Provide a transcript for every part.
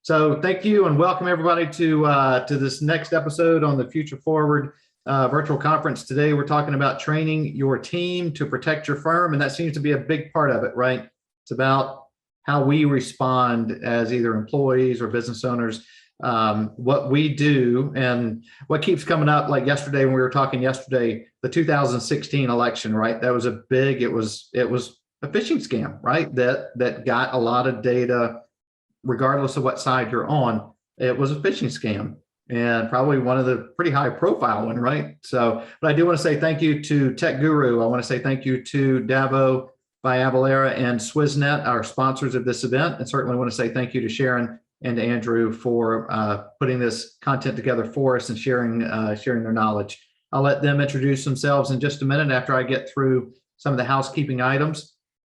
So thank you and welcome everybody to this next episode on the Future Forward virtual conference. Today we're talking about training your team to protect your firm, and that seems to be a big part of it, right? It's about how we respond as either employees or business owners, what we do, and what keeps coming up. Like yesterday when we were talking yesterday, the 2016 election, right? That was a big. It was a phishing scam, right? That got a lot of data. Regardless of what side you're on, it was a phishing scam, and probably one of the pretty high profile one, right? So, but I do want to say thank you to Tech Guru. I want to say thank you to Davo by Avalera and Swissnet, our sponsors of this event. And certainly want to say thank you to Sharrin and to Andrew for putting this content together for us and sharing their knowledge. I'll let them introduce themselves in just a minute after I get through some of the housekeeping items.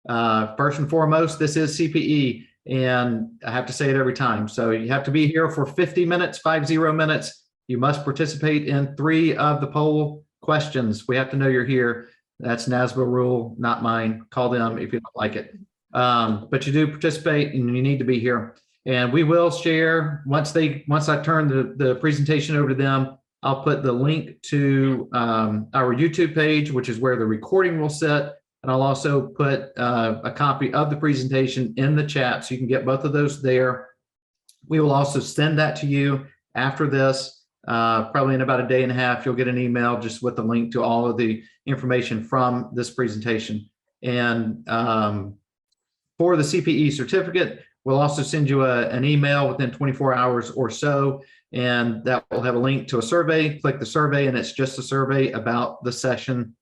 First and foremost, this is CPE. And I have to say it every time. So you have to be here for 50 minutes, 50 minutes. You must participate in 3 of the poll questions. We have to know you're here. That's NASBA rule, not mine. Call them if you don't like it. But you do participate and you need to be here. And we will share, once I turn the presentation over to them, I'll put the link to our YouTube page, which is where the recording will sit. And I'll also put a copy of the presentation in the chat so you can get both of those there. We will also send that to you after this. Probably in about a day and a half, you'll get an email just with the link to all of the information from this presentation. And for the CPE certificate, we'll also send you an email within 24 hours or so, and that will have a link to a survey. Click the survey, and it's just a survey about the session.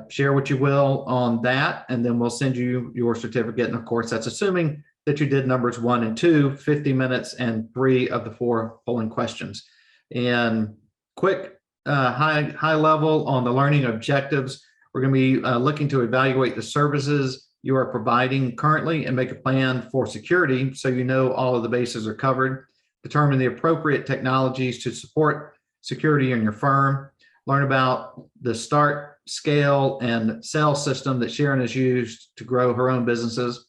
Share what you will on that, and then we'll send you your certificate. And of course, that's assuming that you did numbers 1 and 2, 50 minutes, and 3 of the 4 polling questions. And quick, high level on the learning objectives. We're going to be looking to evaluate the services you are providing currently and make a plan for security so you know all of the bases are covered. Determine the appropriate technologies to support security in your firm. Learn about the start, scale, and sell system that Sharrin has used to grow her own businesses.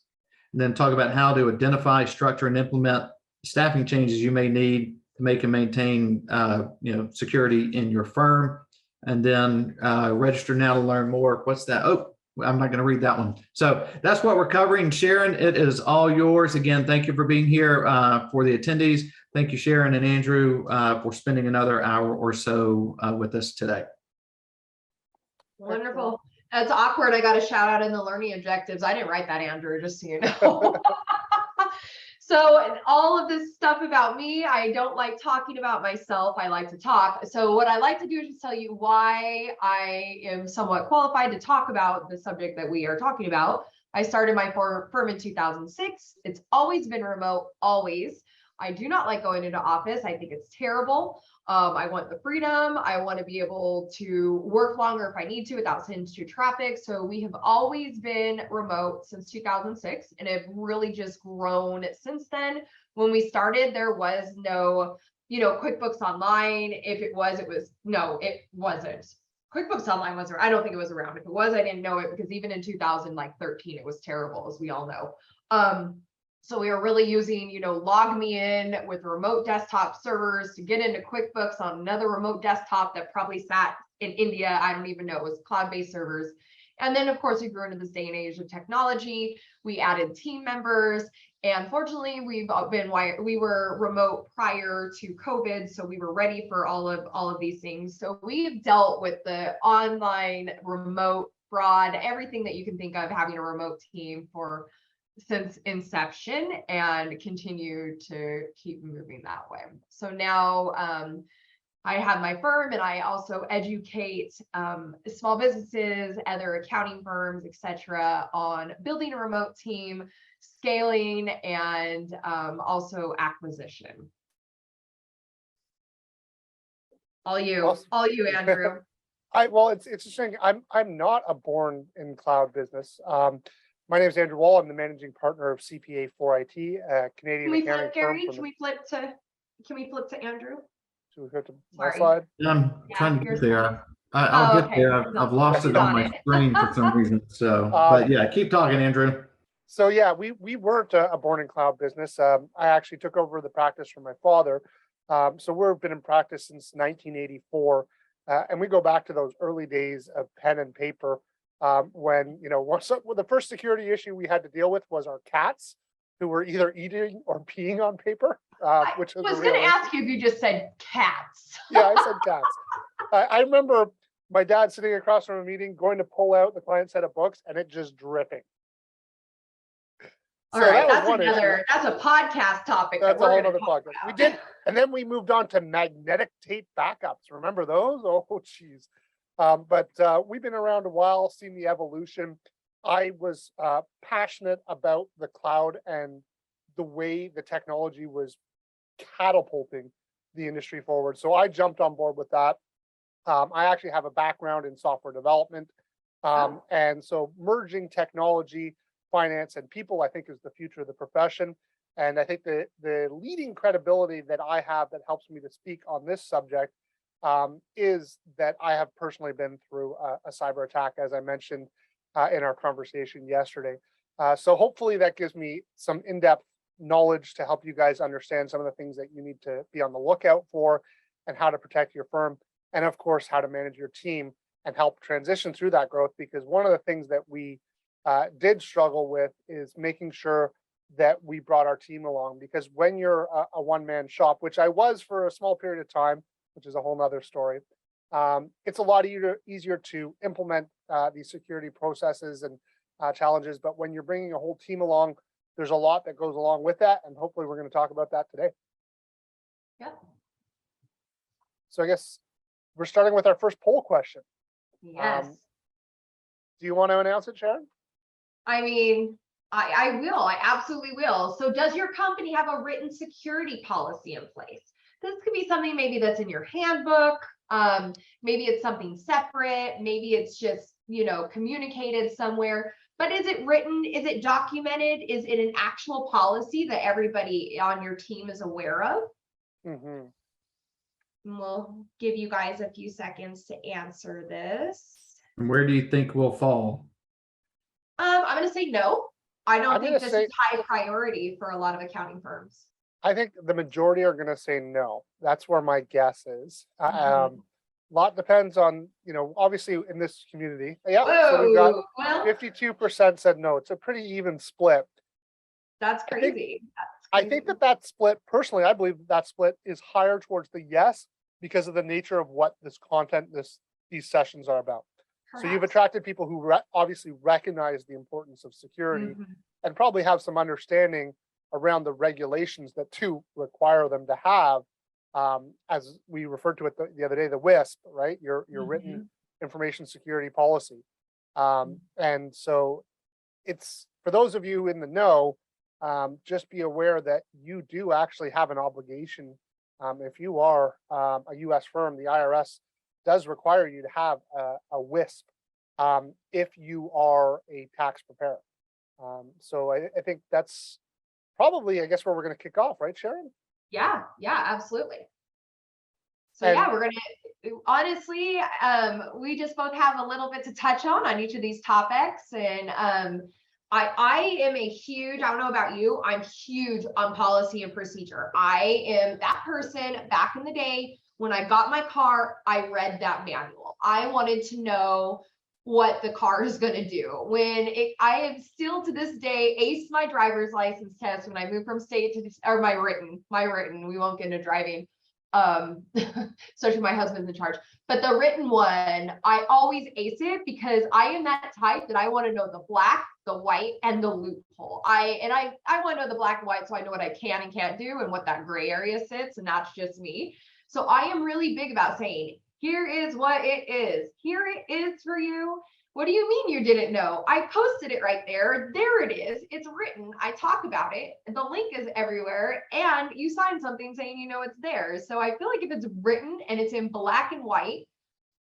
And then talk about how to identify, structure, and implement staffing changes you may need to make and maintain security in your firm. And then register now to learn more. What's that? Oh, I'm not going to read that one. So that's what we're covering. Sharrin, it is all yours. Again, thank you for being here for the attendees. Thank you, Sharrin and Andrew, for spending another hour or so with us today. Wonderful. That's awkward. I got a shout out in the learning objectives. I didn't write that, Andrew, just so you know. So all of this stuff about me, I don't like talking about myself. I like to talk. So what I like to do is just tell you why I am somewhat qualified to talk about the subject that we are talking about. I started my firm in 2006. It's always been remote, always. I do not like going into office. I think it's terrible. I want the freedom. I want to be able to work longer if I need to without sitting through traffic. So we have always been remote since 2006 and have really just grown since then. When we started, there was no, QuickBooks Online. If it was, no, it wasn't. QuickBooks Online wasn't, I don't think it was around. If it was, I didn't know it because even in 2013, it was terrible, as we all know. So we were really using, log me in with remote desktop servers to get into QuickBooks on another remote desktop that probably sat in India. I don't even know. It was cloud-based servers. And then, of course, we grew into this day and age of technology. We added team members. And fortunately, we were remote prior to COVID, so we were ready for all of these things. So we've dealt with the online, remote, fraud, everything that you can think of, having a remote team since inception, and continue to keep moving that way. So now I have my firm, and I also educate small businesses, other accounting firms, etc., on building a remote team, scaling, and also acquisition. All you, Andrew. Well, it's interesting. I'm not a born in cloud business. My name is Andrew Wall. I'm the managing partner of CPA 4IT, a Canadian accounting firm. Can we flip to Andrew? Should we go to my slide? I'm trying to get there. I'll get there. I've lost it on my screen for some reason. So, but yeah, keep talking, Andrew. So yeah, we weren't a born in cloud business. I actually took over the practice from my father. So we've been in practice since 1984, and we go back to those early days of pen and paper. When the first security issue we had to deal with was our cats, who were either eating or peeing on paper, which I was a was real going to issue. ask you if you just said cats. Yeah, I said cats. I remember my dad sitting across from a meeting, going to pull out the client set of books, and it just dripping. All So right, that was one issue. that's a podcast topic. That's a we're whole gonna other talk podcast. about. We did, and then we moved on to magnetic tape backups. Remember those? Oh, geez. But we've been around a while, seen the evolution. I was passionate about the cloud and the way the technology was catapulting the industry forward. So I jumped on board with that. I actually have a background in software development. And so merging technology, finance, and people, I think, is the future of the profession. And I think the leading credibility that I have that helps me to speak on this subject is that I have personally been through a cyber attack, as I mentioned in our conversation yesterday. So hopefully that gives me some in-depth knowledge to help you guys understand some of the things that you need to be on the lookout for and how to protect your firm. And of course, how to manage your team and help transition through that growth. Because one of the things that we did struggle with is making sure that we brought our team along. Because when you're a one-man shop, which I was for a small period of time, which is a whole nother story, it's a lot easier to implement these security processes and challenges. But when you're bringing a whole team along, there's a lot that goes along with that. And hopefully we're going to talk about that today. Yep. So I guess we're starting with our first poll question. Yes. Do you want to announce it, Sharrin? I mean, I will. I absolutely will. So does your company have a written security policy in place? This could be something maybe that's in your handbook. Maybe it's something separate. Maybe it's just, communicated somewhere. But is it written? Is it documented? Is it an actual policy that everybody on your team is aware of? Mm-hmm. And we'll give you guys a few seconds to answer this. And where do you think we'll fall? I'm going to say no. I don't think this say, is high priority for a lot of accounting firms. I think the majority are going to say no. That's where my guess is. A lot depends on, obviously in this community. Yeah. Whoa, so we've got well, 52% said no. It's a pretty even split. That's crazy. I think that split, personally, I believe that split is higher towards the yes because of the nature of what this content, these sessions are about. Perhaps. So you've attracted people who obviously recognize the importance of security and probably have some understanding around the regulations that too require them to have, as we referred to it the other day, the WISP, right? Your written information security policy. And so it's, for those of you in the know, just be aware that you do actually have an obligation. If you are a US firm, the IRS does require you to have a WISP if you are a tax preparer. So I think that's probably, I guess, where we're going to kick off, right, Sharrin? Yeah, absolutely. So yeah, we're going to, honestly, we just both have a little bit to touch on each of these topics. And I am a huge, I don't know about you, I'm huge on policy and procedure. I am that person back in the day when I got my car, I read that manual. I wanted to know what the car is going to do. I am still to this day aced my driver's license test when I moved from state to, or my written, we won't get into driving. Especially my husband's in charge, but the written one, I always ace it because I am that type that I want to know the black, the white, and the loophole. I want to know the black and white so I know what I can and can't do and what that gray area sits, and that's just me. So I am really big about saying, here is what it is. Here it is for you. What do you mean you didn't know? I posted it right there. There it is. It's written. I talk about it. The link is everywhere. And you sign something saying it's there. So I feel like if it's written and it's in black and white,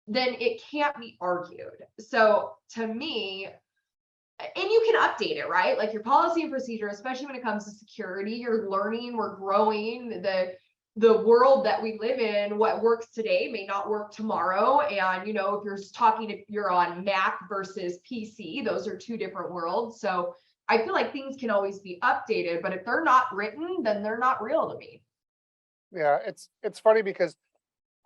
then it can't be argued. So to me, and you can update it, right? Like your policy and procedure, especially when it comes to security, you're learning, we're growing. The world that we live in, what works today may not work tomorrow. And, if you're on Mac versus PC, those are two different worlds. So I feel like things can always be updated, but if they're not written, then they're not real to me. Yeah, it's funny because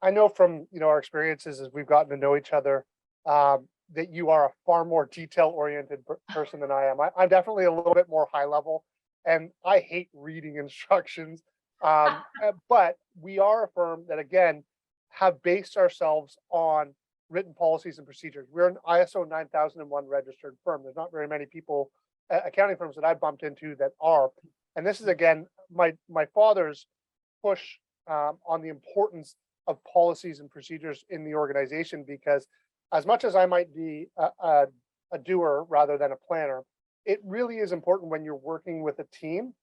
I know from, our experiences as we've gotten to know each other, that you are a far more detail-oriented person than I am. I'm definitely a little bit more high level, and I hate reading instructions. But we are a firm that, again, have based ourselves on written policies and procedures. We're an ISO 9001 registered firm. There's not very many people, accounting firms that I've bumped into that are. And this is, again, my father's push on the importance of policies and procedures in the organization, because as much as I might be a doer rather than a planner, it really is important when you're working with a team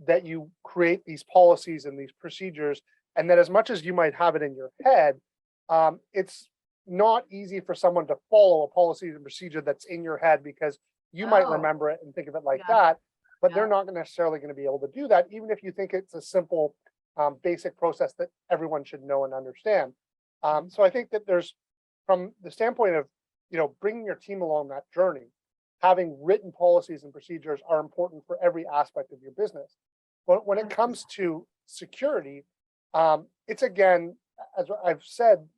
that you create these policies and these procedures, and that as much as you might have it in your head, it's not easy for someone to follow a policy and procedure that's in your head, because you might remember it and think of it like that, but they're not necessarily going to be able to do that, even if you think it's a simple basic process that everyone should know and understand. So I think that there's, from the standpoint of, bringing your team along that journey, having written policies and procedures are important for every aspect of your business. But when it comes to security, it's, again, as I've said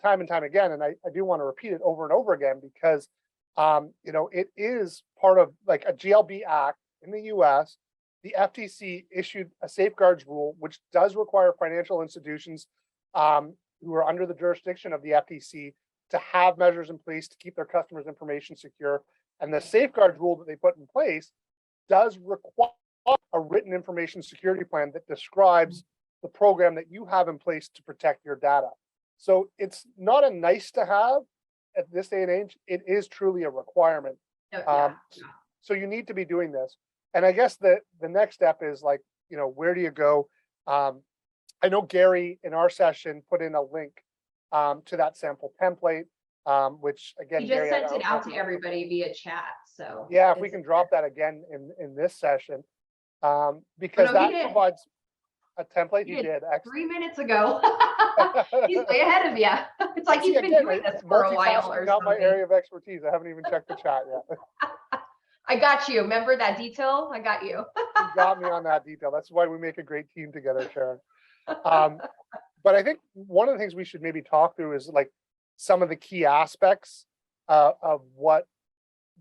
time and time again, and I do want to repeat it over and over again, because it is part of like a GLB Act in the US. The FTC issued a safeguards rule, which does require financial institutions who are under the jurisdiction of the FTC to have measures in place to keep their customers' information secure. And the safeguards rule that they put in place does require a written information security plan that describes the program that you have in place to protect your data. So it's not a nice to have at this day and age, it is truly a requirement. So you need to be doing this. And I guess the next step is like, where do you go? I know Gary in our session put in a link to that sample template, which again, He just Gary, sent it out to everybody via chat. So yeah, if we can drop that again in this session, because that provides a template. He did. 3 minutes ago. He's way ahead of you. It's like he's been doing this for a while or not something. my area of expertise. I haven't even checked the chat yet. I got you. Remember that detail? I got you. You got me on that detail. That's why we make a great team together, Sharrin. But I think one of the things we should maybe talk through is like some of the key aspects of what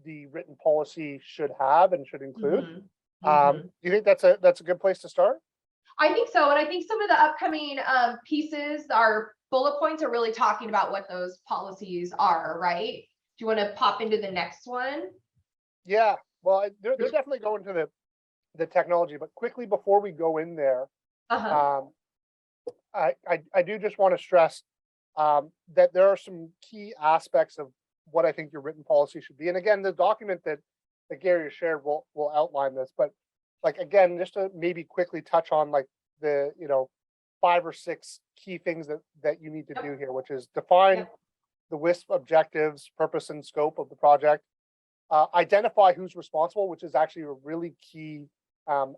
the written policy should have and should include. Do you think that's a good place to start? I think so. And I think some of the upcoming pieces, our bullet points, are really talking about what those policies are, right? Do you want to pop into the next one? Yeah, well, they're definitely going to the technology, but quickly before we go in there, I do just want to stress that there are some key aspects of what I think your written policy should be. And again, the document that Gary has shared will outline this, but like, again, just to maybe quickly touch on like the 5 or 6 key things that you need to do here, which is define the WISP objectives, purpose, and scope of the project. Identify who's responsible, which is actually a really key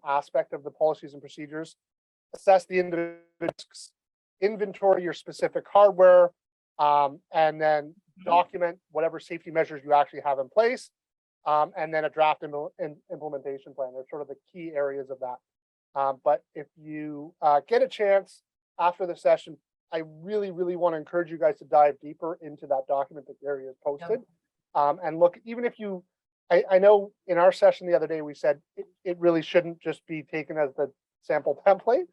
aspect of the policies and procedures. Assess the individuals, inventory your specific hardware, and then document whatever safety measures you actually have in place, and then a draft implementation plan. They're sort of the key areas of that. But if you get a chance after the session, I really, really want to encourage you guys to dive deeper into that document that Gary has posted. And look, even if you, I know in our session the other day, we said it really shouldn't just be taken as the sample template,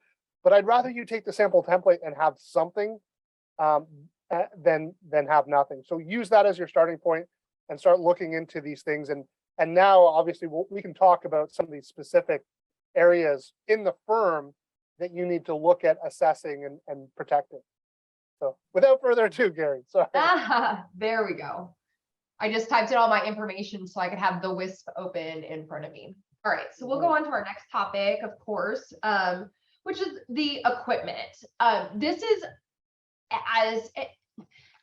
but I'd rather you take the sample template and have something than have nothing. So use that as your starting point and start looking into these things. And now, obviously, we can talk about some of these specific areas in the firm that you need to look at assessing and protecting. So without further ado, Gary, sorry. There we go. I just typed in all my information so I could have the WISP open in front of me. All right, so we'll go on to our next topic, of course, which is the equipment. This is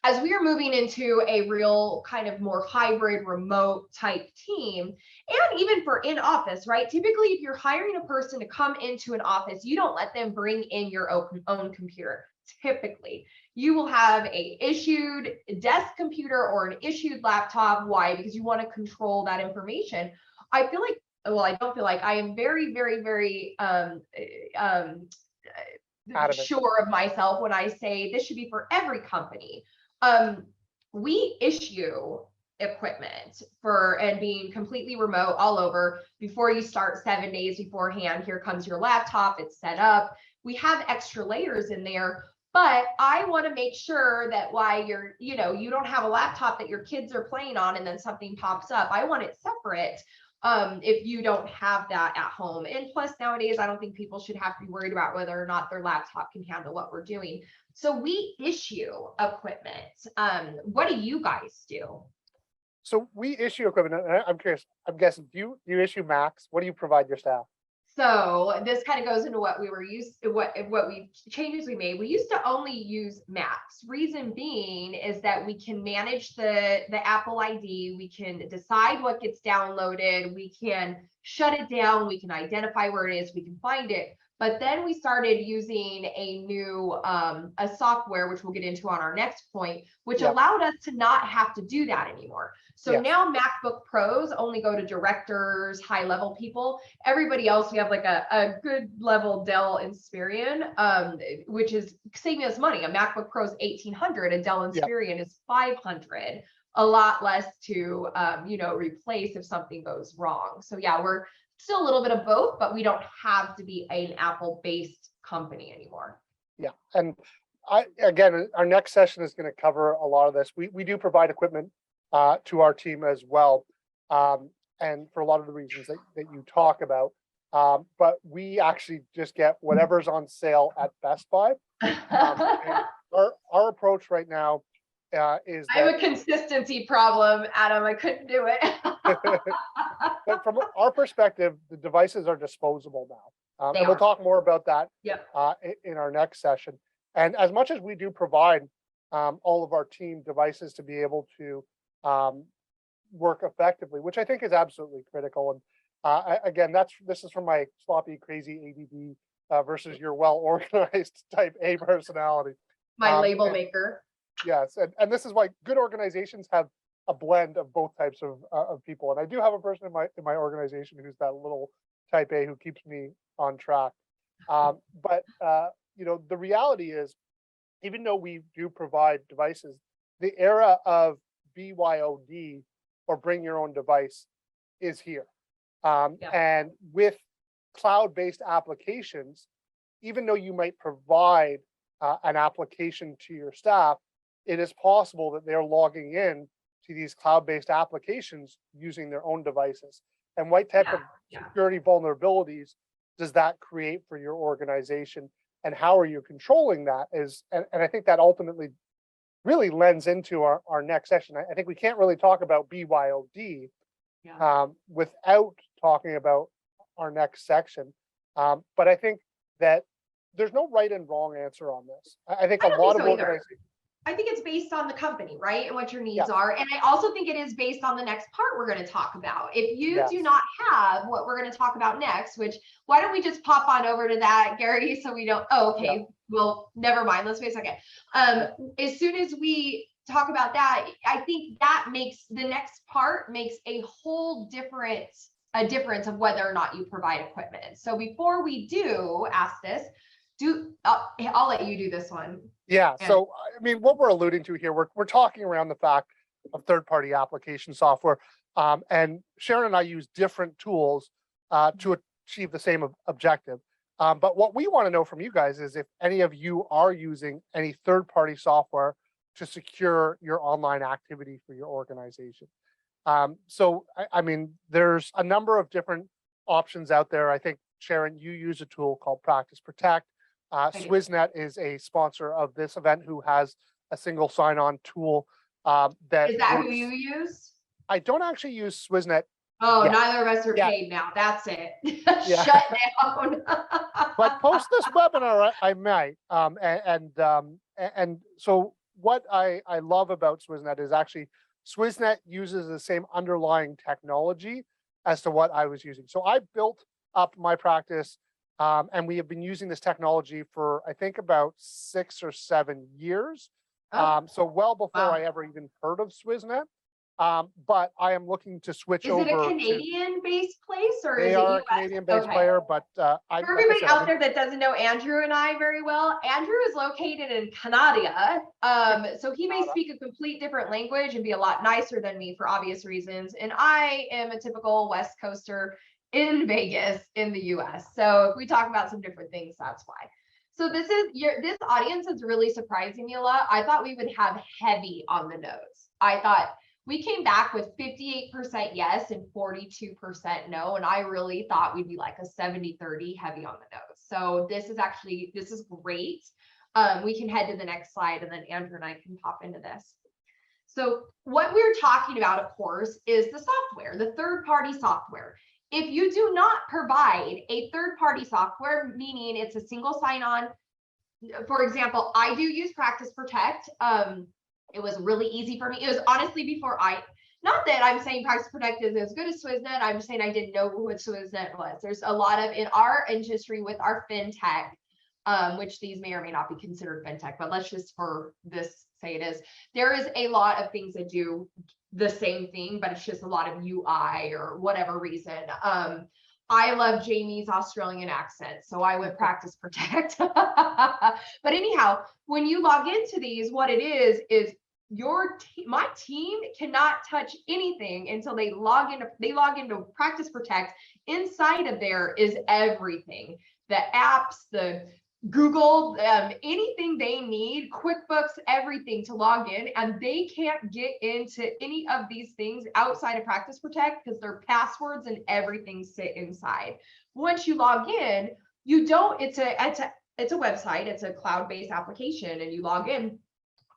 as we are moving into a real kind of more hybrid remote type team, and even for in office, right? Typically, if you're hiring a person to come into an office, you don't let them bring in your own computer. Typically, you will have a issued desk computer or an issued laptop. Why? Because you want to control that information. I feel like well, I don't feel like I am very, very, very Adamant. sure of myself when I say this should be for every company. We issue equipment for and being completely remote all over. Before you start 7 days beforehand, here comes your laptop, it's set up. We have extra layers in there, but I want to make sure that while you're, you know, you don't have a laptop that your kids are playing on and then something pops up. I want it separate if you don't have that at home. And plus nowadays, I don't think people should have to be worried about whether or not their laptop can handle what we're doing. So we issue equipment. What do you guys do? So we issue equipment. And I'm curious. I'm guessing do you issue Macs? What do you provide your staff? So this kind of goes into what we were used to, what we changes we made. We used to only use Macs. Reason being is that we can manage the Apple ID, we can decide what gets downloaded, we can shut it down, we can identify where it is, we can find it. But then we started using a new a software, which we'll get into on our next point, which allowed us to not have to do that anymore. So now MacBook Pros only go to directors, high level people. Everybody else, we have like a good level Dell Inspiron, which is saving us money. A MacBook Pro is $1,800, a Dell Inspiron is $500. A lot less to you know, replace if something goes wrong. So yeah, we're still a little bit of both, but we don't have to be an Apple-based company anymore. Yeah, and again, our next session is going to cover a lot of this. We do provide equipment to our team as well, and for a lot of the reasons that you talk about. But we actually just get whatever's on sale at Best Buy. Our approach right now is I have a consistency problem, Adam. I couldn't do it. But from our perspective, the devices are disposable now. And we'll talk more about that in our next session. And as much as we do provide all of our team devices to be able to work effectively, which I think is absolutely critical. And again, this is from my sloppy, crazy ADD versus your well-organized type A personality. My label maker. Yes, and this is why good organizations have a blend of both types of people. And I do have a person in my organization who's that little type A who keeps me on track. But you know, the reality is, even though we do provide devices, the era of BYOD, or bring your own device, is here. And with cloud-based applications, even though you might provide an application to your staff, it is possible that they're logging in to these cloud-based applications using their own devices. And what type of security vulnerabilities does that create for your organization? And how are you controlling that? And I think that ultimately really lends into our next session. I think we can't really talk about BYOD without talking about our next section. But I think that there's no right and wrong answer on this. I think a lot of organizations. I think it's based on the company, right? And what your needs are. And I also think it is based on the next part we're going to talk about. If you do not have what we're going to talk about next, which why don't we just pop on over to that, Gary, so we don't, well, never mind. Let's wait a second. As soon as we talk about that, I think that makes the next part makes a whole difference of whether or not you provide equipment. So before we do ask this, I'll let you do this one. Yeah. So, I mean, what we're alluding to here, we're talking around the fact of third-party application software. And Sharrin and I use different tools to achieve the same objective. But what we want to know from you guys is if any of you are using any third-party software to secure your online activity for your organization. So, I mean, there's a number of different options out there. I think, Sharrin, you use a tool called Practice Protect. Swissnet is a sponsor of this event who has a single sign-on tool. Is that who you use? I don't actually use Swissnet. Oh, neither of us are paid now. That's it. Shut down. But post this webinar, I might. And so what I love about Swissnet is actually Swissnet uses the same underlying technology as to what I was using. So I built up my practice. And we have been using this technology for, I think, about 6 or 7 years. So well before I ever even heard of Swissnet. But I am looking to switch Is over it a to, Canadian-based place or they is it are a US? Canadian-based Okay. player, but For like I everybody said, out there that doesn't know Andrew and I very well, Andrew is located in Canada. So he may Canada. speak a complete different language and be a lot nicer than me for obvious reasons. And I am a typical West Coaster in Vegas in the US. So if we talk about some different things, that's why. So this audience is really surprising me a lot. I thought we would have heavy on the nose. I thought we came back with 58% yes and 42% no. And I really thought we'd be like a 70-30 heavy on the nose. So this is great. We can head to the next slide and then Andrew and I can pop into this. So what we're talking about, of course, is the software, the third-party software. If you do not provide a third-party software, meaning it's a single sign-on, for example, I do use Practice Protect. It was really easy for me. It was honestly before not that I'm saying Practice Protect is as good as SwissNet. I'm just saying I didn't know what SwissNet was. There's a lot of, in our industry with our fintech, which these may or may not be considered fintech, but let's just for this say it is. There is a lot of things that do the same thing, but it's just a lot of UI or whatever reason. I love Jamie's Australian accent, so I would Practice Protect. But anyhow, when you log into these, what it is my team cannot touch anything until they log into Practice Protect. Inside of there is everything, the apps, the Google, anything they need, QuickBooks, everything to log in, and they can't get into any of these things outside of Practice Protect because their passwords and everything sit inside. Once you log in, it's a website, it's a cloud-based application, and you log in.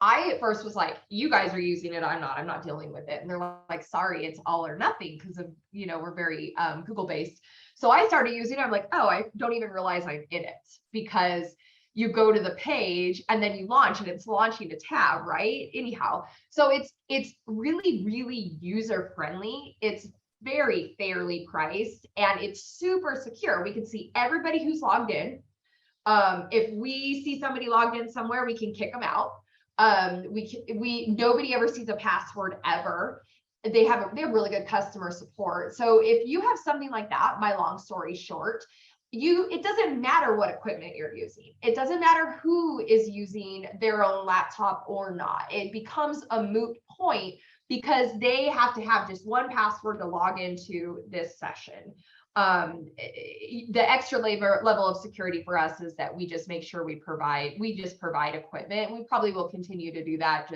I at first was like, you guys are using it, I'm not dealing with it. And they're like, sorry, it's all or nothing because of, we're very Google based. So I started using it. I'm like, oh, I don't even realize I'm in it because you go to the page and then you launch and it's launching a tab, right? Anyhow, so it's really, really user friendly. It's very fairly priced and it's super secure. We can see everybody who's logged in. If we see somebody logged in somewhere, we can kick them out. Nobody ever sees a password ever. They have really good customer support. So if you have something like that, my long story short, it doesn't matter what equipment you're using. It doesn't matter who is using their own laptop or not. It becomes a moot point because they have to have just one password to log into this session. The extra level of security for us is that we just make sure we just provide equipment. We probably will continue to do that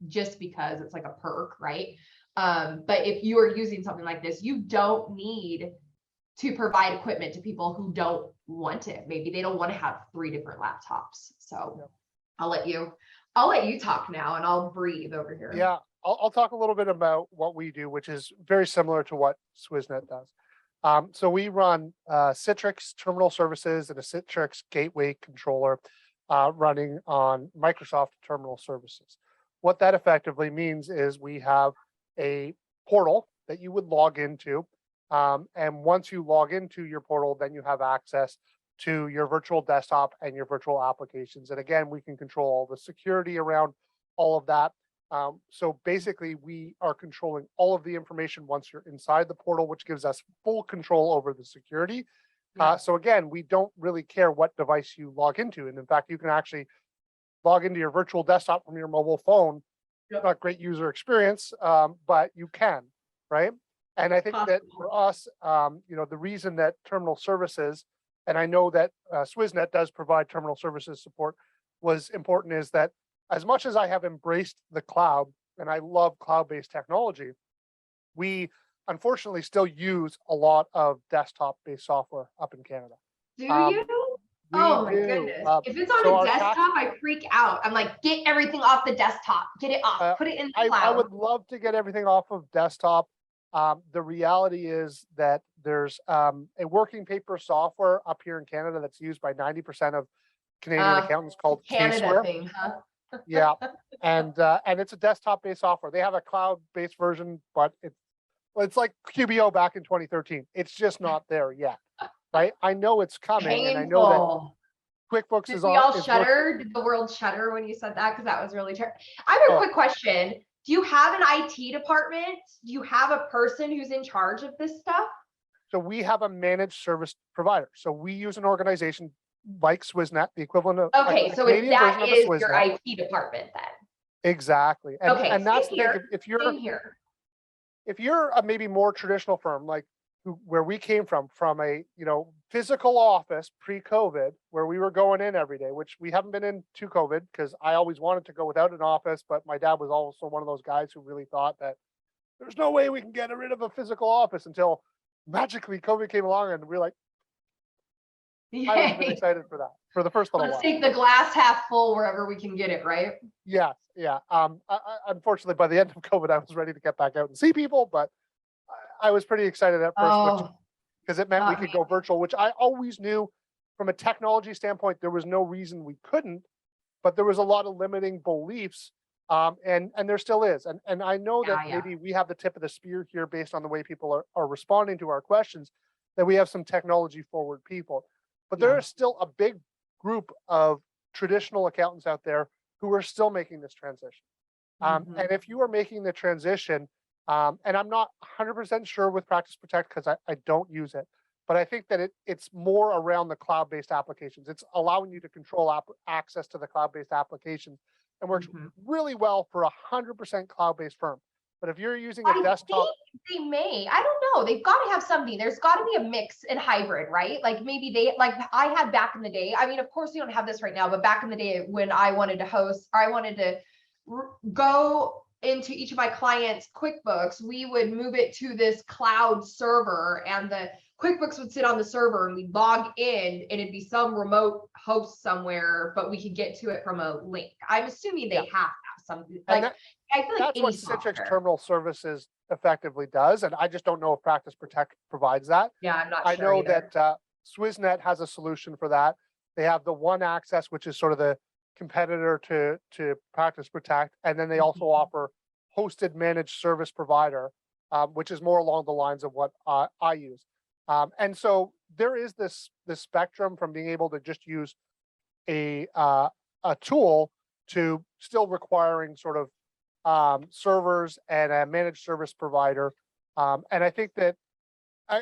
just because it's like a perk, right? But if you are using something like this, you don't need to provide equipment to people who don't want it. Maybe they don't want to have 3 different laptops. So yeah. I'll let you talk now and I'll breathe over here. Yeah, I'll talk a little bit about what we do, which is very similar to what SwissNet does. So we run Citrix terminal services and a Citrix gateway controller running on Microsoft terminal services. What that effectively means is we have a portal that you would log into. And once you log into your portal, then you have access to your virtual desktop and your virtual applications. And again, we can control all the security around all of that. So basically, we are controlling all of the information once you're inside the portal, which gives us full control over the security. Yeah. So again, we don't really care what device you log into. And in fact, you can actually log into your virtual desktop from your mobile phone. Yep. Not great user experience, but you can, right? And I think that for us, the reason that terminal services, and I know that SwissNet does provide terminal services support, was important is that as much as I have embraced the cloud and I love cloud-based technology, we unfortunately still use a lot of desktop-based software up in Canada. Do you? Oh my goodness. If it's on a desktop, I freak out. I'm like, get everything off the desktop. Get it off. Put it in the cloud. I would love to get everything off of desktop. The reality is that there's a working paper software up here in Canada that's used by 90% of Canadian accountants called Canada thing, huh? Yeah, and it's a desktop-based software. They have a cloud-based version, but it's like QBO back in 2013. It's just not there yet, right? I know it's coming, Painful. and I know that QuickBooks is on. Did we all shudder? Did the world shudder when you said that? Because that was really terrible. I have a quick question. Do you have an IT department? Do you have a person who's in charge of this stuff? So we have a managed service provider. So we use an organization like Swissnet, the equivalent of Okay, the so Canadian version that of a is your Swissnet. IT department then. Exactly. Okay, And that's the same thing. here, same here. If you're a maybe more traditional firm, like where we came from a, physical office pre-COVID, where we were going in every day, which we haven't been in to COVID, because I always wanted to go without an office, but my dad was also one of those guys who really thought that there's no way we can get rid of a physical office until magically COVID came along, and we're like, I was really Yay. excited for that for the first little Let's while. take the glass half full wherever we can get it, right? Yes, yeah. Unfortunately, by the end of COVID, I was ready to get back out and see people, but I was pretty excited at first, because it meant we could go virtual, which I always knew from a technology standpoint, there was no reason we couldn't, but there was a lot of limiting beliefs. And there still is. And I know that maybe we have the tip of the spear here based on the way people are responding to our questions, that we have some technology forward people. But there is still a big group of traditional accountants out there who are still making this transition. And if you are making the transition, and I'm not 100% sure with Practice Protect because I don't use it, but I think that it's more around the cloud-based applications. It's allowing you to control access to the cloud-based applications, and works really well for 100% cloud-based firm. But if you're using a desktop, they may, I don't know. They've got to have something. There's got to be a mix and hybrid, right? Like maybe like I had back in the day. I mean, of course you don't have this right now, but back in the day when I wanted to host, or I wanted to go into each of my clients' QuickBooks, we would move it to this cloud server, and the QuickBooks would sit on the server, and we'd log in, and it'd be some remote host somewhere, but we could get to it from a link. I'm assuming they have to have something like I feel like that's what Citrix Terminal Services effectively does, and I just don't know if Practice Protect provides that. Yeah, I'm not I sure know either. that Swissnet has a solution for that. They have the One Access, which is sort of the competitor to Practice Protect, and then they also offer hosted managed service provider, which is more along the lines of what I use. And so there is this spectrum from being able to just use a tool to still requiring sort of servers and a managed service provider. And I think that,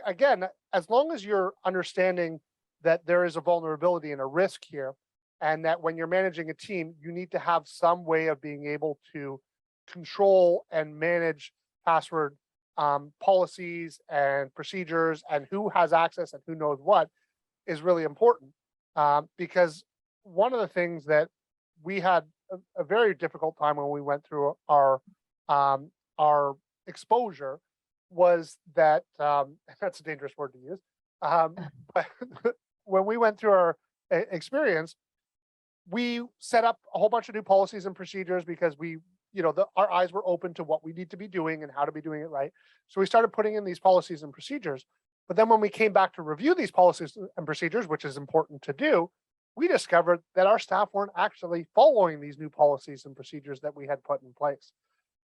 again, as long as you're understanding that there is a vulnerability and a risk here, and that when you're managing a team, you need to have some way of being able to control and manage password policies and procedures, and who has access and who knows what is really important. Because one of the things that we had a very difficult time when we went through our exposure was that that's a dangerous word to use. But when we went through our experience, we set up a whole bunch of new policies and procedures because our eyes were open to what we need to be doing and how to be doing it right. So we started putting in these policies and procedures. But then when we came back to review these policies and procedures, which is important to do, we discovered that our staff weren't actually following these new policies and procedures that we had put in place.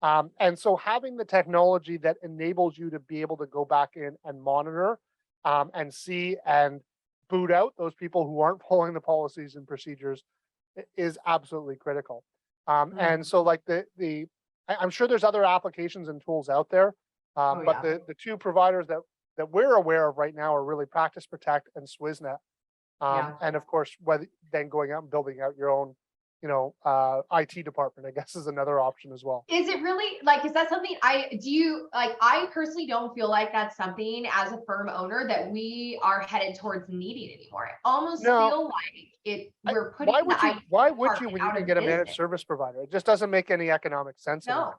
And so having the technology that enables you to be able to go back in and monitor and see and boot out those people who aren't following the policies and procedures is absolutely critical. And so like I'm sure there's other applications and tools out there, but the two providers that we're aware of right now are really Practice Protect and Swissnet. And of course, then going out and building out your own, IT department, I guess, is another option as well. Is it really is that something I personally don't feel like that's something as a firm owner that we are headed towards needing anymore. I almost feel like we're putting why would you when you can get a managed service provider? It just doesn't make any economic sense anymore.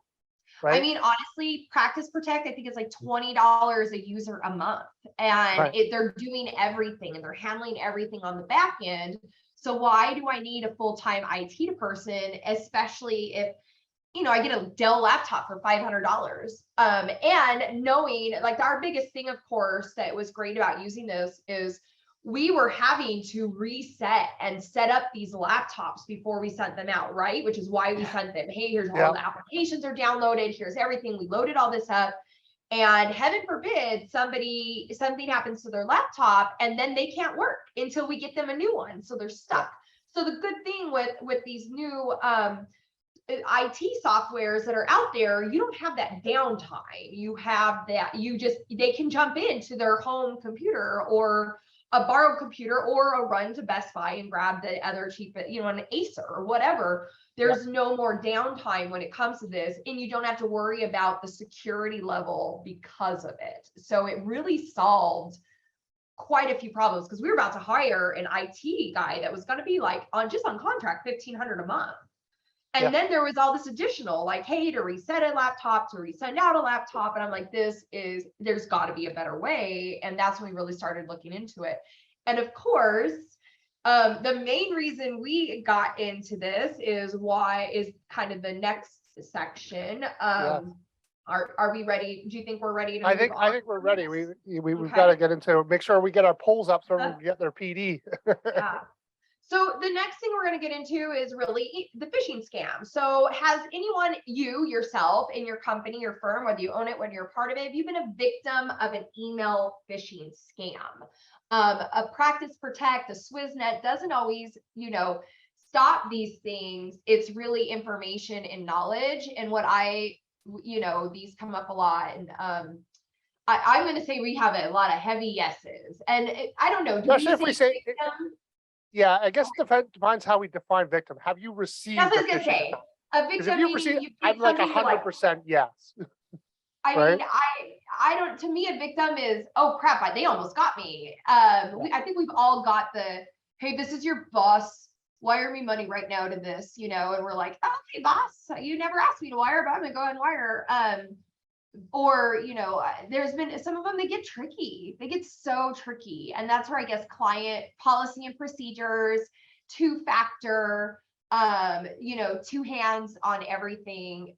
Right? I mean, honestly, Practice Protect, I think it's like $20 a user a month, and they're doing everything and they're handling everything on the back end. So why do I need a full-time IT person, especially if, I get a Dell laptop for $500? And knowing our biggest thing, of course, that was great about using this is we were having to reset and set up these laptops before we sent them out, right? Which is why we sent them, hey, here's all the applications are downloaded. Here's everything. We loaded all this up. And heaven forbid something happens to their laptop and then they can't work until we get them a new one. So they're stuck. So the good thing with these new IT softwares that are out there, you don't have that downtime. You have that, they can jump into their home computer or a borrowed computer or a run to Best Buy and grab the other cheap, an Acer or whatever. There's no more downtime when it comes to this, and you don't have to worry about the security level because of it. So it really solved quite a few problems, because we were about to hire an IT guy that was going to be like on contract $1,500 a month. And then there was all this additional, like, hey, to reset a laptop, to resend out a laptop. And I'm like, there's got to be a better way. And that's when we really started looking into it. And of course, the main reason we got into this is kind of the next section. Are we ready? Do you think we're ready to I think we're ready. We've got to get into, make sure we get our polls up so everyone can get their PD. Yeah. So the next thing we're going to get into is really the phishing scam. So has anyone, yourself, in your company, your firm, whether you own it, whether you're a part of it, have you been a victim of an email phishing scam? A practice protect, a SwissNet doesn't always, stop these things. It's really information and knowledge. And these come up a lot. And I'm going to say we have a lot of heavy yeses. And I don't know. Especially if we say victim? Yeah, I guess it depends how we define victim. Have you received? That's what I was gonna say. A victim. If you received, I'm like 100% yes. I mean, I don't. To me, a victim is, oh crap, they almost got me. I think we've all got the, hey, this is your boss. Wire me money right now to this, and we're like, oh, okay, boss, you never asked me to wire, but I'm gonna go ahead and wire. Or, there's been some of them, they get tricky. They get so tricky. And that's where I guess client policy and procedures, two-factor, two hands on everything.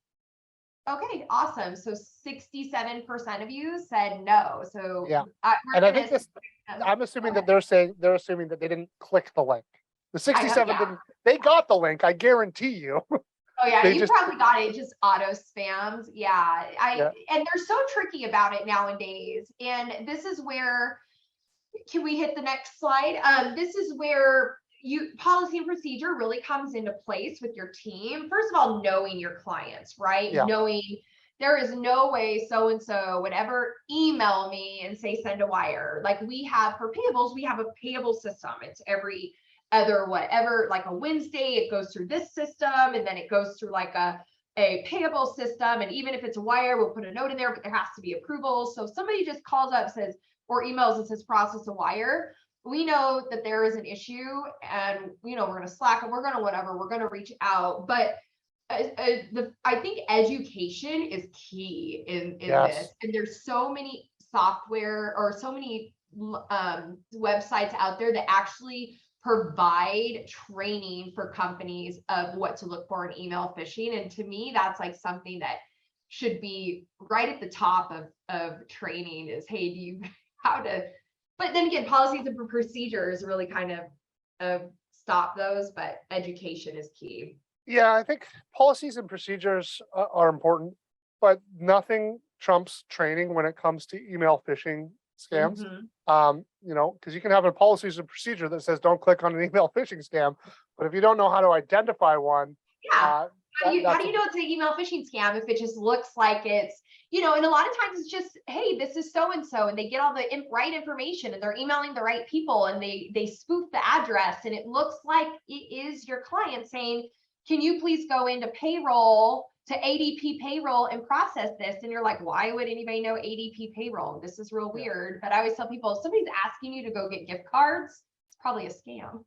Okay, awesome. So 67% of you said no. So yeah. And I think I'm assuming that they're assuming that they didn't click the link. The 67 didn't, they got the link, I guarantee you. Oh yeah, you probably got it just auto spams. Yeah, and they're so tricky about it nowadays. And this is where, can we hit the next slide? This is where policy and procedure really comes into place with your team. First of all, knowing your clients, right? Yeah. Knowing there is no way so-and-so would ever email me and say, send a wire. Like we have for payables, we have a payable system. It's every other whatever, like a Wednesday, it goes through this system, and then it goes through like a payable system. And even if it's a wire, we'll put a note in there, but there has to be approval. So if somebody just calls up, says, or emails and says, process a wire, we know that there is an issue, and we're going to Slack, and we're going to whatever, we're going to reach out. But I think education is key in this. And there's so many software or so many websites out there that actually provide training for companies of what to look for in email phishing. And to me, that's like something that should be right at the top of training is, hey, but then again, policies and procedures really kind of stop those, but education is key. Yeah, I think policies and procedures are important, but nothing trumps training when it comes to email phishing scams. Because you can have a policies and procedure that says don't click on an email phishing scam, but if you don't know how to identify one, how do you know it's an email phishing scam if it just looks like it's, and a lot of times it's just, hey, this is so and so, and they get all the right information and they're emailing the right people, and they spoof the address, and it looks like it is your client saying, can you please go into payroll, to ADP payroll, and process this? And you're like, why would anybody know ADP payroll? This is real weird. But I always tell people, if somebody's asking you to go get gift cards, it's probably a scam.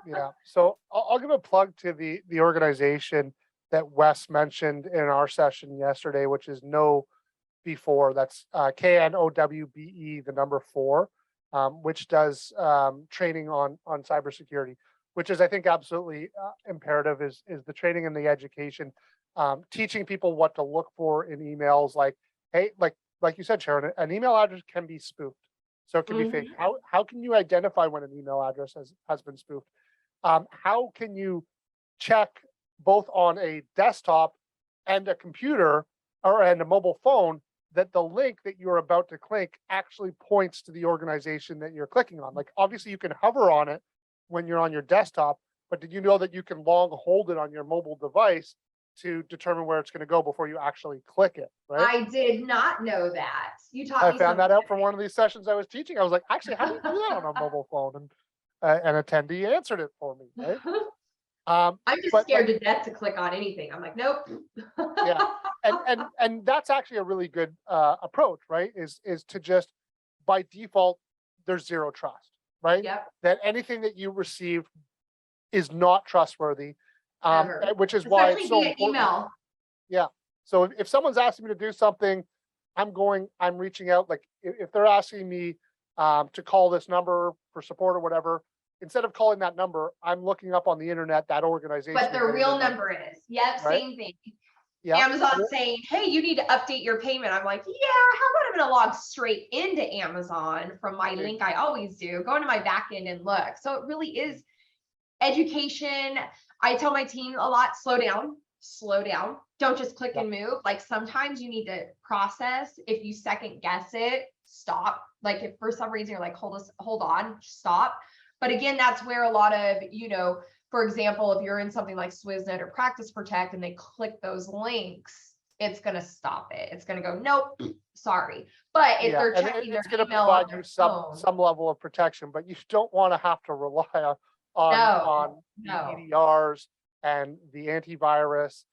Yeah. So I'll give a plug to the organization that Wes mentioned in our session yesterday, which is KNOWBE4. That's KNOWBE, the number 4, which does training on cybersecurity, which is, I think, absolutely imperative, is the training and the education. Teaching people what to look for in emails, like, hey, like you said, Sharrin, an email address can be spoofed, so it can be fake. How can you identify when an email address has been spoofed? How can you check both on a desktop and a computer and a mobile phone that the link that you're about to click actually points to the organization that you're clicking on? Like, obviously you can hover on it when you're on your desktop, but did you know that you can long hold it on your mobile device to determine where it's going to go before you actually click it, right? I did not know that. You taught I me found that something out from one of these sessions I was teaching. I was like, actually, how do you do that on a mobile phone? And an attendee answered it for me, right? I'm just But scared like, to death to click on anything. I'm like, nope. yeah, and that's actually a really good approach, right? Is to just by default there's zero trust, right? Yep. That anything that you receive is not trustworthy, Ever. which is why Especially it's so via important. email. Yeah. So if someone's asking me to do something, I'm reaching out. Like if they're asking me to call this number for support or whatever, instead of calling that number, I'm looking up on the internet that organization. But the real number is. Yep, right? same thing. Yeah. Amazon saying, hey, you need to update your payment. I'm like, yeah, how about I'm gonna log straight into Amazon from my link I always do, go into my back end and look. So it really is education. I tell my team a lot, slow down, slow down. Don't just click and move. Like sometimes you need to process. If you second guess it, stop. Like if for some reason you're like, hold on, stop. But again, that's where a lot of, for example, if you're in something like SwissNet or Practice Protect and they click those links, it's going to stop it. It's going to go, nope, sorry. But if they're checking their it's going to email provide on their you phone, some level of protection, but you don't want to have to rely on the EDRs and the antivirus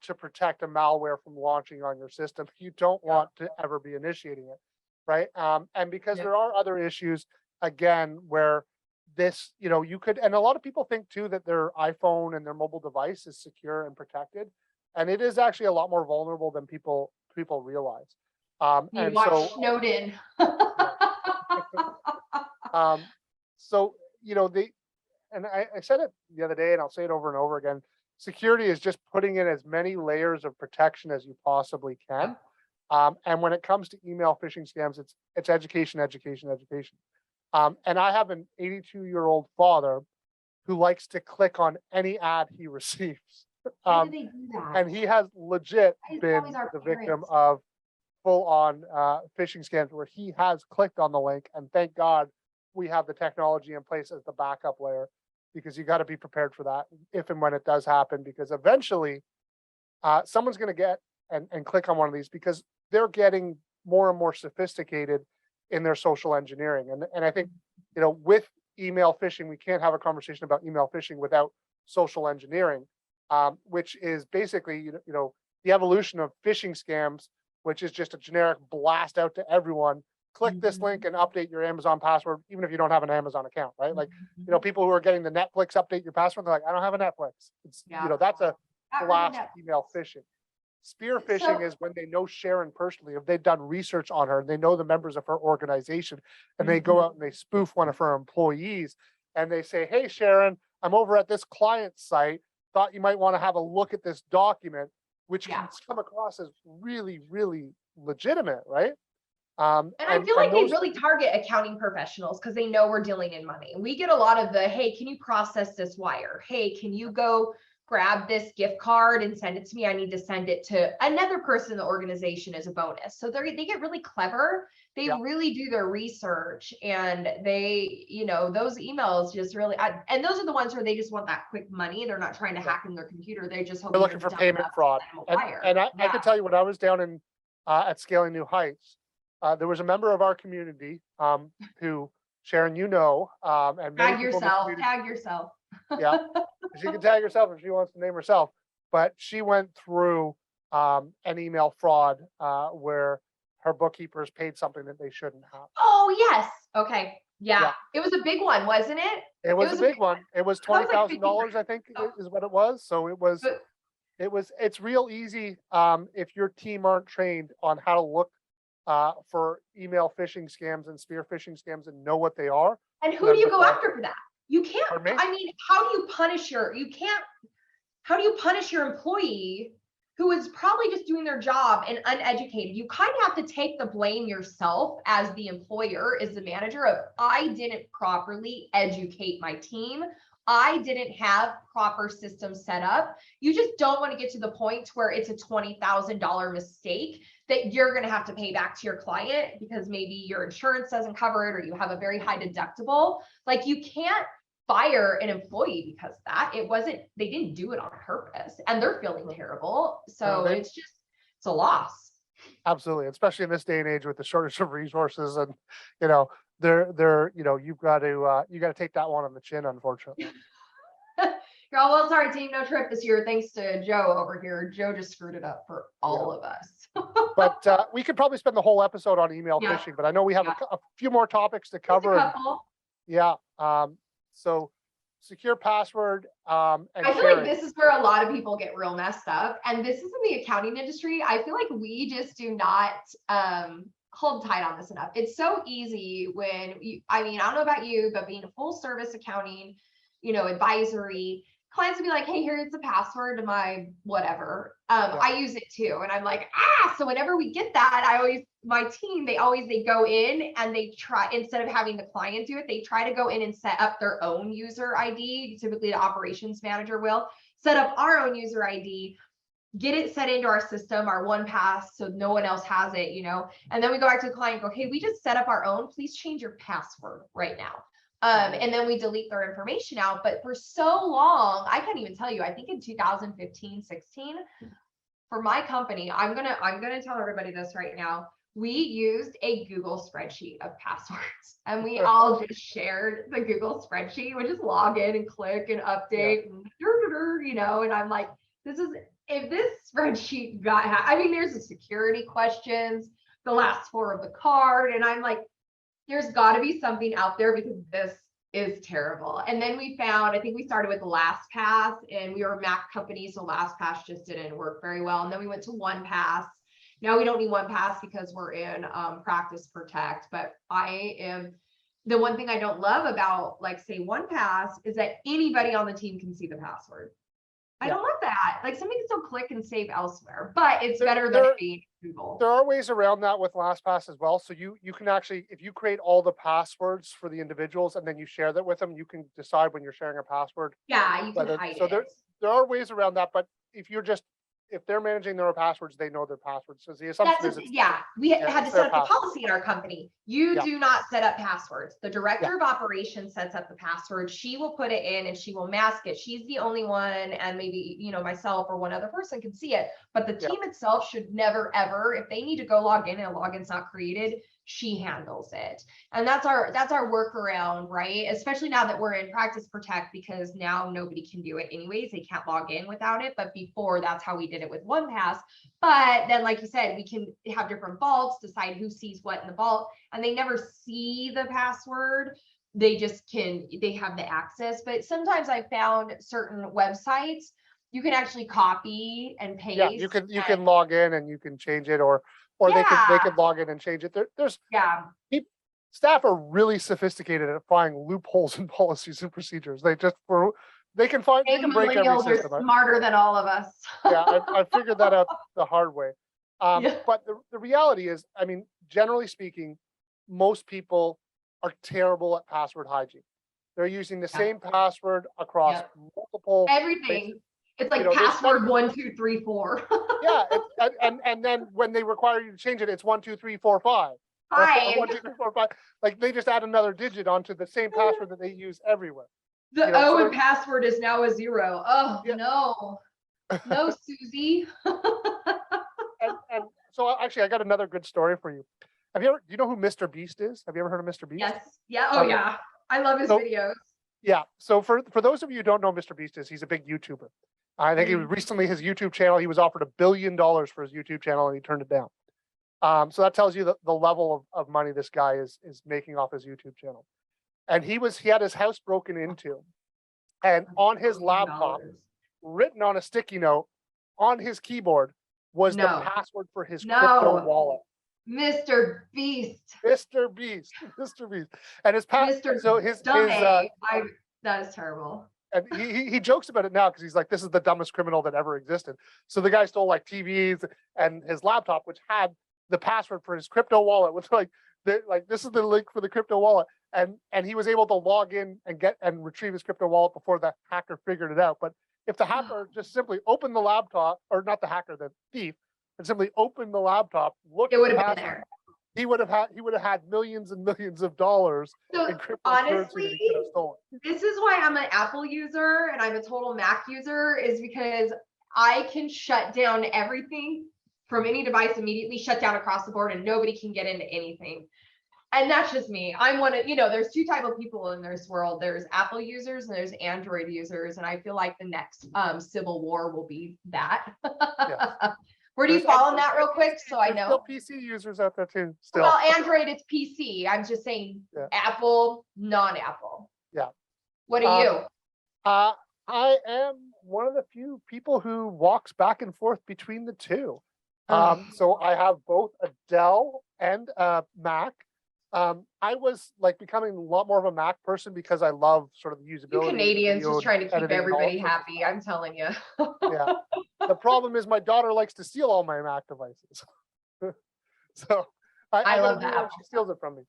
to protect a malware from launching on your system. You don't want to ever be initiating it, right? And because there are other issues, again, where this, you could, and a lot of people think too that their iPhone and their mobile device is secure and protected, and it is actually a lot more vulnerable than people realize. you and watch so, Snowden. so and I said it the other day, and I'll say it over and over again. Security is just putting in as many layers of protection as you possibly can. And when it comes to email phishing scams, it's education, education, education. And I have an 82-year-old father who likes to click on any ad he receives. Why do they do that? And he has legit been the victim of full-on phishing scams where he has clicked on the link. And thank God we have the technology in place as the backup layer, because you got to be prepared for that if and when it does happen, because eventually someone's going to get and click on one of these, because they're getting more and more sophisticated in their social engineering. And I think, with email phishing, we can't have a conversation about email phishing without social engineering, which is basically, the evolution of phishing scams, which is just a generic blast out to everyone. Click this link and update your Amazon password, even if you don't have an Amazon account, right? Like, people who are getting the Netflix update your password, they're like, I don't have a Netflix. It's, that's a blast email phishing. Spear phishing is when they know Sharrin personally, if they've done research on her and they know the members of her organization, and they go out and they spoof one of her employees and they say, hey, Sharrin, I'm over at this client site, thought you might want to have a look at this document, which can come across as really, really legitimate, right? And I feel like they really target accounting professionals because they know we're dealing in money. We get a lot of the, hey, can you process this wire? Hey, can you go grab this gift card and send it to me? I need to send it to another person in the organization as a bonus. So they get really clever. They really do their research, and they, those emails just really, and those are the ones where they just want that quick money. They're not trying to hack in their computer. They're just hoping they're looking for payment fraud. And I can tell you, when I was down in at Scaling New Heights, there was a member of our community who, Sharrin, and tag yourself. Yeah, she can tag herself if she wants to name herself. But she went through an email fraud where her bookkeepers paid something that they shouldn't have. Oh, yes. Okay. Yeah. It was a big one, wasn't it? It was a big one. It was $20,000, I think, is what it was. So it's real easy if your team aren't trained on how to look for email phishing scams and spear phishing scams and know what they are. And who do you go after for that? You can't, I mean, how do you punish your employee who is probably just doing their job and uneducated? You kind of have to take the blame yourself as the employer, as the manager, of, I didn't properly educate my team. I didn't have proper systems set up. You just don't want to get to the point where it's a $20,000 mistake that you're going to have to pay back to your client because maybe your insurance doesn't cover it or you have a very high deductible. Like, you can't fire an employee because of that. It wasn't, they didn't do it on purpose, and they're feeling terrible. So it's a loss. Absolutely, especially in this day and age with the shortage of resources, and you've got to take that one on the chin, unfortunately. You're all, well, sorry, team, no trip this year. Thanks to Joe over here. Joe just screwed it up for all of us. But we could probably spend the whole episode on email phishing, but I know we have a few more topics to cover. So secure password, and I feel like this is where a lot of people get real messed up. And this is in the accounting industry. I feel like we just do not hold tight on this enough. It's so easy when I don't know about you, but being a full service accounting, advisory, clients would be like, hey, here's the password to my whatever. I use it too. And I'm like, so whenever we get that, my team, they go in and they try, instead of having the client do it, they try to go in and set up their own user ID. Typically the operations manager will set up our own user ID, get it set into our system, our 1Pass, so no one else has it, and then we go back to the client and go, hey, we just set up our own, please change your password right now. And then we delete their information out. But for so long, I can't even tell you, I think in 2015, 16, for my company, I'm gonna tell everybody this right now. We used a Google spreadsheet of passwords, and we all just shared the Google spreadsheet. We just log in and click and update, and I'm like, if this spreadsheet got hacked, there's the security questions, the last four of the card, and I'm like, there's got to be something out there because this is terrible. And then we found, I think we started with LastPass, and we were a Mac company, so LastPass just didn't work very well. And then we went to 1Pass. Now we don't need 1Pass because we're in Practice Protect. But the one thing I don't love about, like, say, 1Pass is that anybody on the team can see the password. I don't love that. Like, somebody can still click and save elsewhere, but it's better than being Google. There are ways around that with LastPass as well. So you can actually, if you create all the passwords for the individuals and then you share that with them, you can decide when you're sharing a password. Yeah, you can hide it. There are ways around that, but if they're managing their own passwords, they know their passwords. So the assumption is, we had to set up a policy in our company. You do not set up passwords. The director of operations sets up the password. She will put it in and she will mask it. She's the only one, and maybe myself or one other person can see it. But the team itself should never ever, if they need to go log in and a login's not created, she handles it. And that's our workaround, right? Especially now that we're in Practice Protect, because now nobody can do it anyways. They can't log in without it. But before, that's how we did it with 1Pass. But then, like you said, we can have different vaults, decide who sees what in the vault, and they never see the password. They just they have the access. But sometimes I found certain websites, you can actually copy and paste. Yeah, you can log in and you can change it, or they could log in and change it. There's staff are really sophisticated at finding loopholes in policies and procedures. They can break every system. Are smarter than all of us. I figured that out the hard way. But the reality is, generally speaking, most people are terrible at password hygiene. They're using the same password across multiple everything. It's like password 1, 2, 3, 4. and then when they require you to change it, it's 1, 2, 3, 4, 5. 1, 2, 3, 4, 5. Like, they just add another digit onto the same password that they use everywhere. The O in password is now a 0. Oh no, Susie. and so actually, I got another good story for you. Do you know who Mr. Beast is? Have you ever heard of Mr. Beast? Yes. Yeah. Oh yeah. I love his videos. Yeah. So for those of you who don't know, Mr. Beast he's a big YouTuber. I think recently his YouTube channel, he was offered $1 billion for his YouTube channel and he turned it down. So that tells you the level of money this guy is making off his YouTube channel. And he had his house broken into, and on his laptop, written on a sticky note on his keyboard, was the password for his crypto wallet. Mr. Beast. Mr. Beast. And his password. So that is terrible. And he jokes about it now because he's like, this is the dumbest criminal that ever existed. So the guy stole like TVs and his laptop, which had the password for his crypto wallet, which this is the link for the crypto wallet. And he was able to log in and retrieve his crypto wallet before the hacker figured it out. But if the hacker just simply opened the laptop, or not the hacker, the thief, and simply opened the laptop, it would have been there. he would have had millions and millions of dollars So in cryptocurrency honestly, that he could have stolen. this is why I'm an Apple user and I'm a total Mac user, is because I can shut down everything from any device immediately, shut down across the board, and nobody can get into anything. And that's just me. I'm one of, there's two type of people in this world. There's Apple users and there's Android users. And I feel like the next civil war will be that. Yeah. Where do you fall on that real quick? So I know. Still PC users out there too. Still. Well, Android, it's PC. I'm just saying Apple, non-Apple. Yeah. What are you? I am one of the few people who walks back and forth between the two. So I have both a Dell and a Mac. I was like becoming a lot more of a Mac person because I love sort of the usability. You Canadians just trying to keep everybody happy. I'm telling you. Yeah. The problem is my daughter likes to steal all my Mac devices. So I love that. She steals it from me.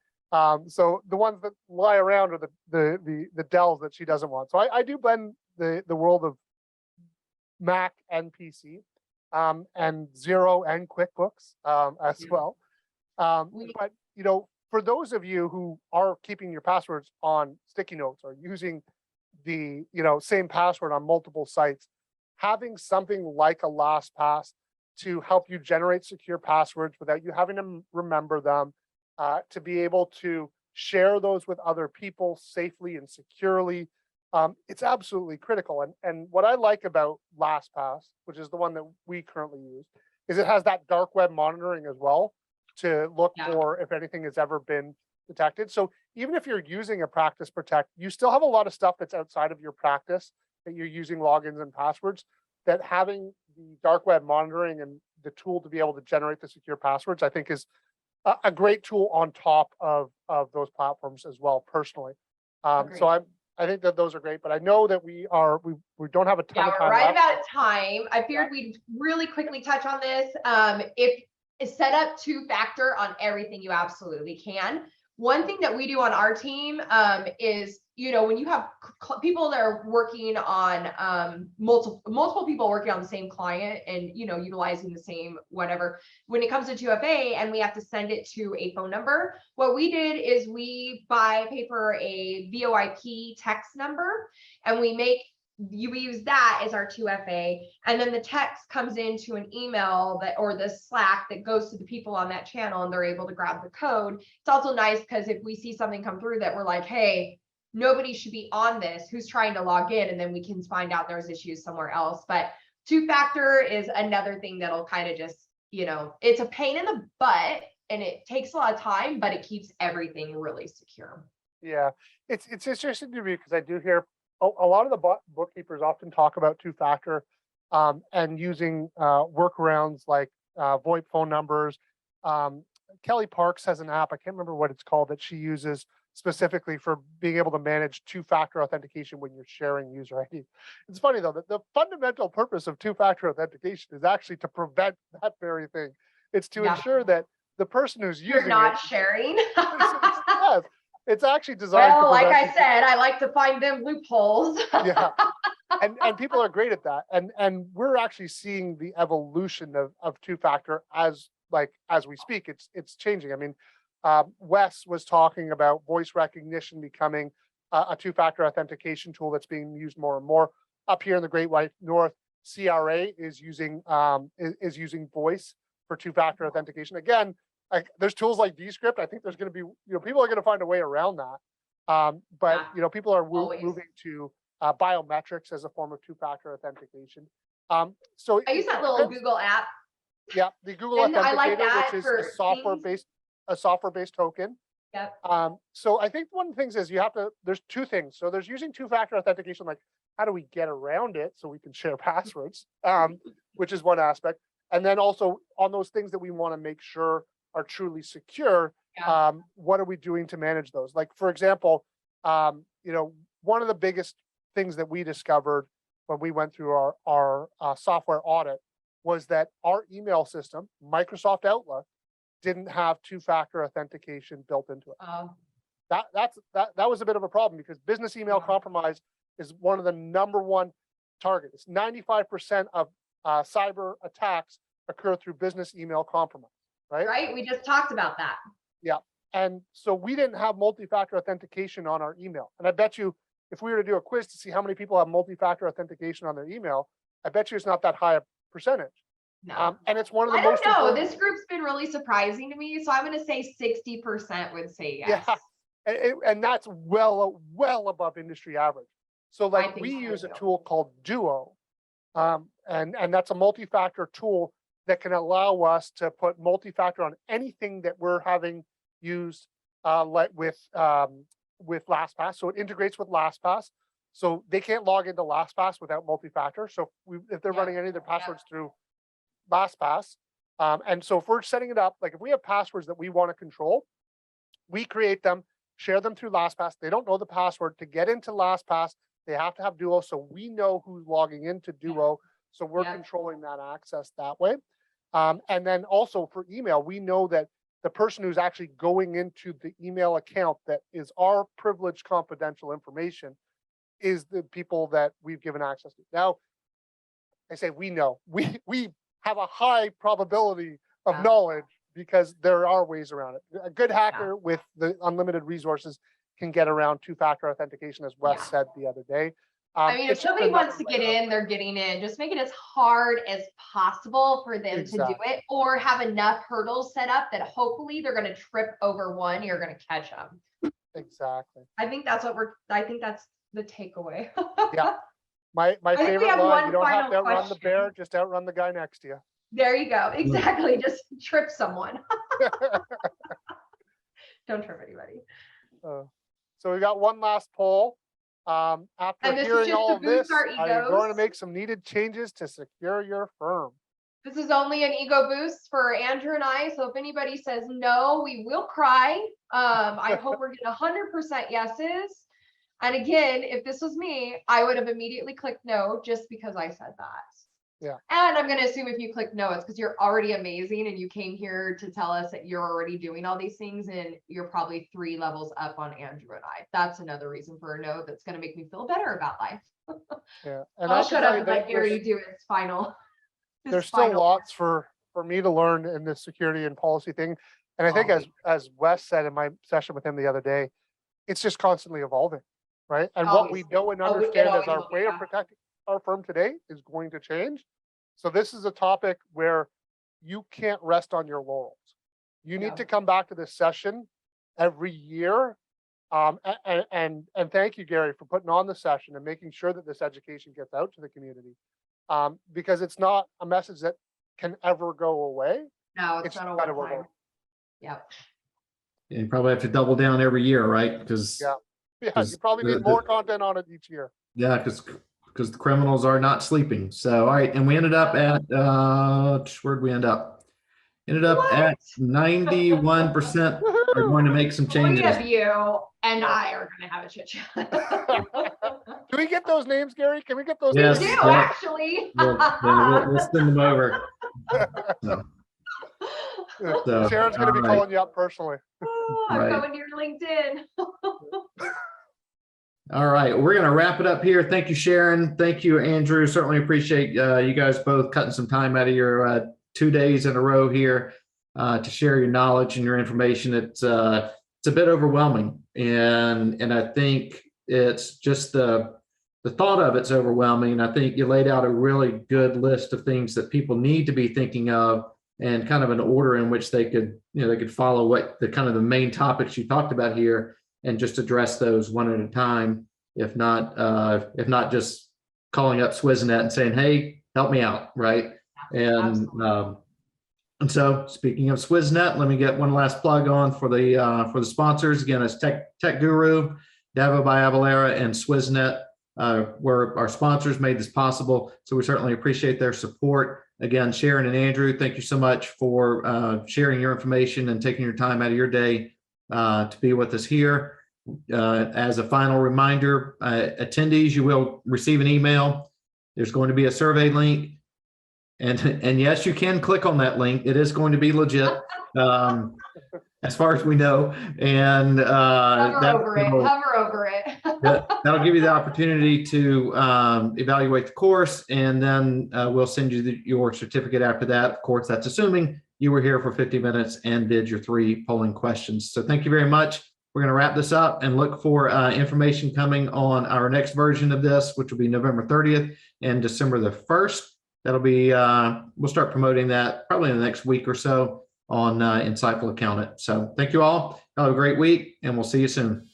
So the ones that lie around are the Dells that she doesn't want. So I do blend the world of Mac and PC, and Xero and QuickBooks as well. But for those of you who are keeping your passwords on sticky notes or using the same password on multiple sites, having something like a LastPass to help you generate secure passwords without you having to remember them, to be able to share those with other people safely and securely, it's absolutely critical. And what I like about LastPass, which is the one that we currently use, is it has that dark web monitoring as well to look for if anything has ever been detected. So even if you're using a practice protect, you still have a lot of stuff that's outside of your practice that you're using logins and passwords, that having the dark web monitoring and the tool to be able to generate the secure passwords, I think is a great tool on top of those platforms as well, personally. So I think that those are great, but I know that we don't have a ton of time. We're right left. about time. I figured we'd really quickly touch on this. If set up two-factor on everything you absolutely can. One thing that we do on our team is, when you have people that are working on multiple people working on the same client and, utilizing the same whatever, when it comes to 2FA and we have to send it to a phone number, what we did is we pay for a VoIP text number, and we use that as our 2FA, and then the text comes into an email or the Slack that goes to the people on that channel, and they're able to grab the code. It's also nice because if we see something come through that we're like, hey, nobody should be on this, who's trying to log in, and then we can find out there's issues somewhere else. But two-factor is another thing that'll kind of just, it's a pain in the butt and it takes a lot of time, but it keeps everything really secure. Yeah, it's interesting to me because I do hear a lot of the bookkeepers often talk about two-factor and using workarounds like VoIP phone numbers. Kelly Parks has an app, I can't remember what it's called, that she uses specifically for being able to manage two-factor authentication when you're sharing user ID. It's funny though, that the fundamental purpose of two-factor authentication is actually to prevent that very thing. It's to ensure that the person who's using you're not sharing. Yes, it's actually designed. Well, like I said, I like to find them loopholes. Yeah, and people are great at that, and we're actually seeing the evolution of two-factor as we speak. It's changing. I mean, Wes was talking about voice recognition becoming a two-factor authentication tool that's being used more and more. Up here in the Great White North, CRA is using voice for two-factor authentication. Again, there's tools like Descript. I think there's going to be, people are going to find a way around that. But people are moving to biometrics as a form of two-factor authentication. So I use that little Google app. Yeah, the Google Authenticator, I like that, which is a software-based token. Yep. So I think one of the things is there's two things. So there's using two-factor authentication, like how do we get around it so we can share passwords, which is one aspect. And then also on those things that we want to make sure are truly secure, what are we doing to manage those? Like, for example, one of the biggest things that we discovered when we went through our software audit was that our email system, Microsoft Outlook, didn't have two-factor authentication built into it. That was a bit of a problem because business email compromise is one of the #1 targets. 95% of cyber attacks occur through business email compromise. Right? We just talked about that. Yeah. And so we didn't have multi-factor authentication on our email. And I bet you, if we were to do a quiz to see how many people have multi-factor authentication on their email, I bet you it's not that high a percentage. No. And it's one of the I don't most know. important. This group's been really surprising to me. So I'm going to say 60% would say yes. Yeah. And that's well above industry average. So like think we so use a too. tool called Duo. And that's a multi-factor tool that can allow us to put multi-factor on anything that we're having used like with LastPass. So it integrates with LastPass. So they can't log into LastPass without multi-factor. So if they're running any of their passwords through LastPass, and so if we're setting it up, like if we have passwords that we want to control, we create them, share them through LastPass. They don't know the password. To get into LastPass, they have to have Duo. So we know who's logging into Duo. So we're controlling that access that way. And then also for email, we know that the person who's actually going into the email account that is our privileged confidential information is the people that we've given access to. Now, I say we know. We have a high probability of knowledge because there are ways around it. A good hacker with the unlimited resources can get around two-factor authentication, as Wes said the other day. I mean, if somebody wants to get in, they're getting in. Just make it as hard as possible for them to do it, or have enough hurdles set up that hopefully they're going to trip over one, you're going to catch them. Exactly. I think that's the takeaway. Yeah. My favorite line, you don't have to outrun the bear, just outrun the guy next to you. There you go. Exactly. Just trip someone. Don't trip anybody. So we got one last poll. After hearing all of this, are you going to make some needed changes to secure your firm? This is only an ego boost for Andrew and I. So if anybody says no, we will cry. I hope we're getting 100% yeses. And again, if this was me, I would have immediately clicked no just because I said that. Yeah. And I'm going to assume if you click no, it's because you're already amazing and you came here to tell us that you're already doing all these things and you're probably 3 levels up on Andrew and I. That's another reason for a no that's going to make me feel better about life. Yeah. And I'll shut up and let Gary do its final. There's still lots for me to learn in this security and policy thing. And I think as Wes said in my session with him the other day, it's just constantly evolving, right? And what we know and understand as our way of protecting our firm today is going to change. So this is a topic where you can't rest on your laurels. You need to come back to this session every year. And thank you, Gary, for putting on the session and making sure that this education gets out to the community. Because it's not a message that can ever go away. No, it's not a one time. Yep. Yeah, you probably have to double down every year, right? Because you probably need more content on it each year. Yeah, because the criminals are not sleeping. So, all right, and we ended up at where'd we end up? Ended up at 91% are going to make some changes. 3 of you and I are going to have a chit chat. Can we get those names, Gary? Can we get those names? We do, actually. We'll send them over. So, Sharon's going to be calling you up personally. I'm going to your LinkedIn. All right, we're going to wrap it up here. Thank you, Sharrin. Thank you, Andrew. Certainly appreciate you guys both cutting some time out of your 2 days in a row here to share your knowledge and your information. It's a bit overwhelming, and I think it's just the thought of it's overwhelming. I think you laid out a really good list of things that people need to be thinking of, and kind of an order in which they could follow what the kind of the main topics you talked about here, and just address those one at a time. If not just calling up Swissnet and saying, "Hey, help me out," right? And so, speaking of Swissnet, let me get one last plug on for the sponsors. Again, it's Tech Guru, Davo by Avalara, and Swissnet were our sponsors, made this possible. So we certainly appreciate their support. Again, Sharrin and Andrew, thank you so much for sharing your information and taking your time out of your day to be with us here. As a final reminder, attendees, you will receive an email. There's going to be a survey link. And yes, you can click on that link. It is going to be legit, as far as we know. And hover over it. That'll give you the opportunity to evaluate the course, and then we'll send you your certificate after that. Of course, that's assuming you were here for 50 minutes and did your 3 polling questions. So thank you very much. We're going to wrap this up and look for information coming on our next version of this, which will be November 30th and December the 1st. That'll be, we'll start promoting that probably in the next week or so on Insightful Accountant. So thank you all. Have a great week, and we'll see you soon.